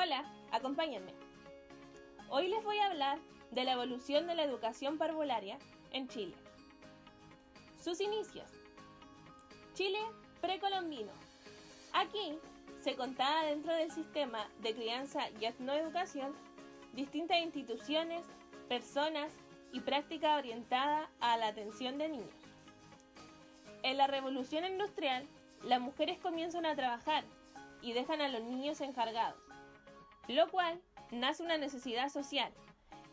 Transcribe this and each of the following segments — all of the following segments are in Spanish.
Hola, acompáñenme. Hoy les voy a hablar de la evolución de la educación parvularia en Chile. Sus inicios. Chile precolombino. Aquí se contaba dentro del sistema de crianza y etnoeducación distintas instituciones, personas y práctica orientada a la atención de niños. En la revolución industrial, las mujeres comienzan a trabajar y dejan a los niños encargados, lo cual nace una necesidad social,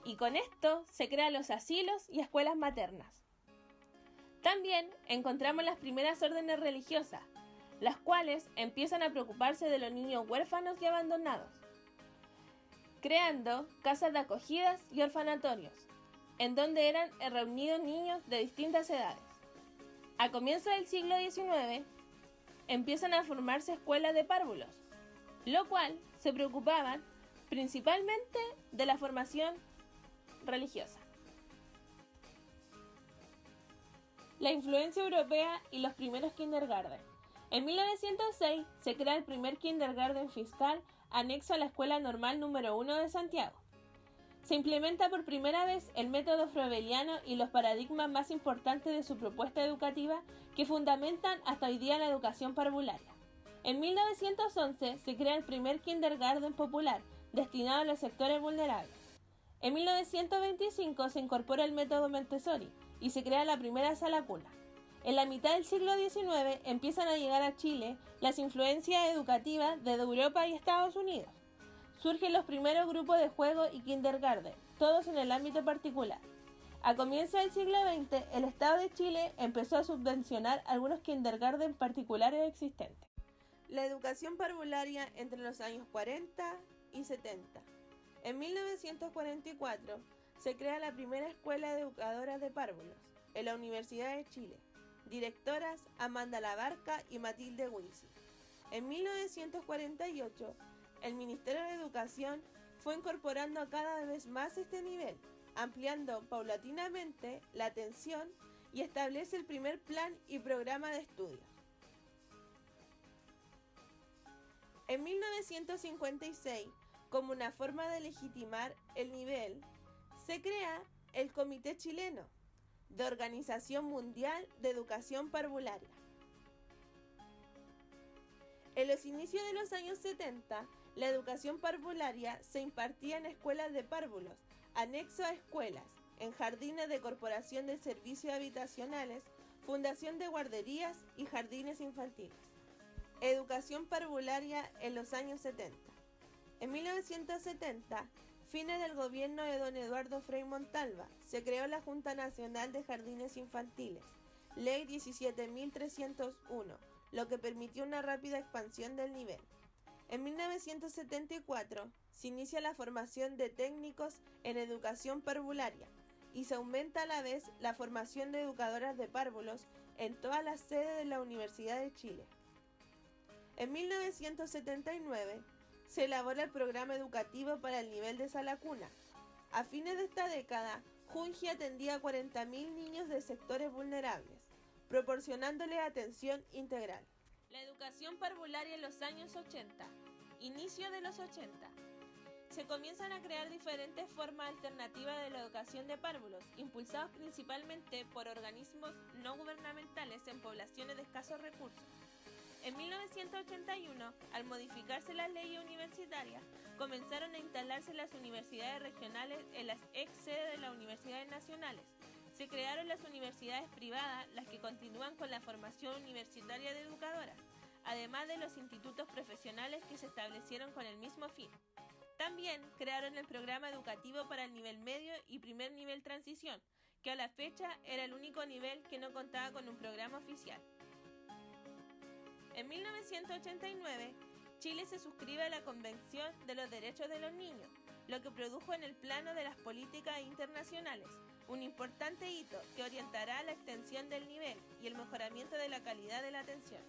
y con esto se crean los asilos y escuelas maternas. También encontramos las primeras órdenes religiosas, las cuales empiezan a preocuparse de los niños huérfanos y abandonados, creando casas de acogidas y orfanatorios, en donde eran reunidos niños de distintas edades. A comienzos del siglo XIX, empiezan a formarse escuelas de párvulos, lo cual se preocupaban principalmente de la formación religiosa. La influencia europea y los primeros kindergarten. En 1906 se crea el primer kindergarten fiscal anexo a la Escuela Normal número 1 de Santiago. Se implementa por primera vez el método froebeliano y los paradigmas más importantes de su propuesta educativa que fundamentan hasta hoy día la educación parvularia. En 1911 se crea el primer kindergarten popular, destinado a los sectores vulnerables. En 1925 se incorpora el método Montessori y se crea la primera sala cuna. En la mitad del siglo XIX empiezan a llegar a Chile las influencias educativas desde Europa y Estados Unidos. Surgen los primeros grupos de juego y kindergarten, todos en el ámbito particular. A comienzos del siglo XX, el Estado de Chile empezó a subvencionar algunos kindergarten particulares existentes. La educación parvularia entre los años 40 y 70. En 1944 se crea la primera escuela de educadoras de párvulos en la Universidad de Chile, directoras Amanda Labarca y Matilde Wincy. En 1948, el Ministerio de Educación fue incorporando a cada vez más este nivel, ampliando paulatinamente la atención y establece el primer plan y programa de estudios. En 1956, como una forma de legitimar el nivel, se crea el Comité Chileno de Organización Mundial de Educación Parvularia. En los inicios de los años 70, la educación parvularia se impartía en escuelas de párvulos, anexo a escuelas, en jardines de corporación de servicios habitacionales, fundación de guarderías y jardines infantiles. Educación parvularia en los años 70. En 1970, fines del gobierno de don Eduardo Frei Montalva, se creó la Junta Nacional de Jardines Infantiles, Ley 17.301, lo que permitió una rápida expansión del nivel. En 1974 se inicia la formación de técnicos en educación parvularia y se aumenta a la vez la formación de educadoras de párvulos en todas las sedes de la Universidad de Chile. En 1979 se elabora el programa educativo para el nivel de sala cuna. A fines de esta década, Junji atendía a 40.000 niños de sectores vulnerables, proporcionándoles atención integral. La educación parvularia en los años 80. Inicio de los 80. Se comienzan a crear diferentes formas alternativas de la educación de párvulos, impulsados principalmente por organismos no gubernamentales en poblaciones de escasos recursos. En 1981, al modificarse las leyes universitarias, comenzaron a instalarse las universidades regionales en las ex sedes de las universidades nacionales. Se crearon las universidades privadas, las que continúan con la formación universitaria de educadoras, además de los institutos profesionales que se establecieron con el mismo fin. También crearon el programa educativo para el nivel medio y primer nivel transición, que a la fecha era el único nivel que no contaba con un programa oficial. En 1989, Chile se suscribe a la Convención de los Derechos de los Niños, lo que produjo en el plano de las políticas internacionales un importante hito que orientará la extensión del nivel y el mejoramiento de la calidad de la atención.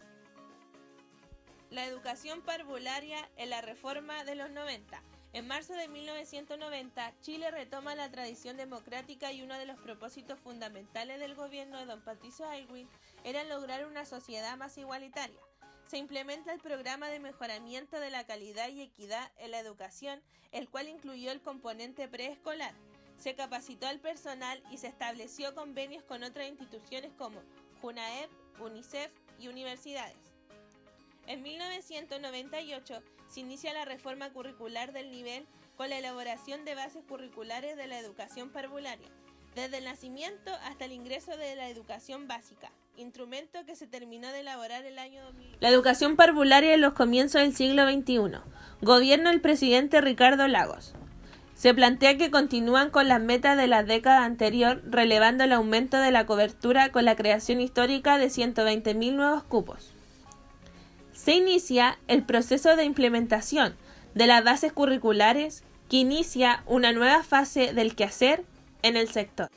La educación parvularia en la reforma de los 90. En marzo de 1990, Chile retoma la tradición democrática y uno de los propósitos fundamentales del gobierno de don Patricio Aylwin era lograr una sociedad más igualitaria. se implementa el programa de mejoramiento de la calidad y equidad en la educación, el cual incluyó el componente preescolar. Se capacitó al personal y se estableció convenios con otras instituciones como JUNAEP, UNICEF y universidades. En 1998 se inicia la reforma curricular del nivel con la elaboración de bases curriculares de la educación parvularia, desde el nacimiento hasta el ingreso de la educación básica, instrumento que se terminó de elaborar el año 2000. La educación parvularia en los comienzos del siglo XXI. Gobierno del presidente Ricardo Lagos. Se plantea que continúan con las metas de la década anterior, relevando el aumento de la cobertura con la creación histórica de 120.000 nuevos cupos. Se inicia el proceso de implementación de las bases curriculares que inicia una nueva fase del quehacer en el sector.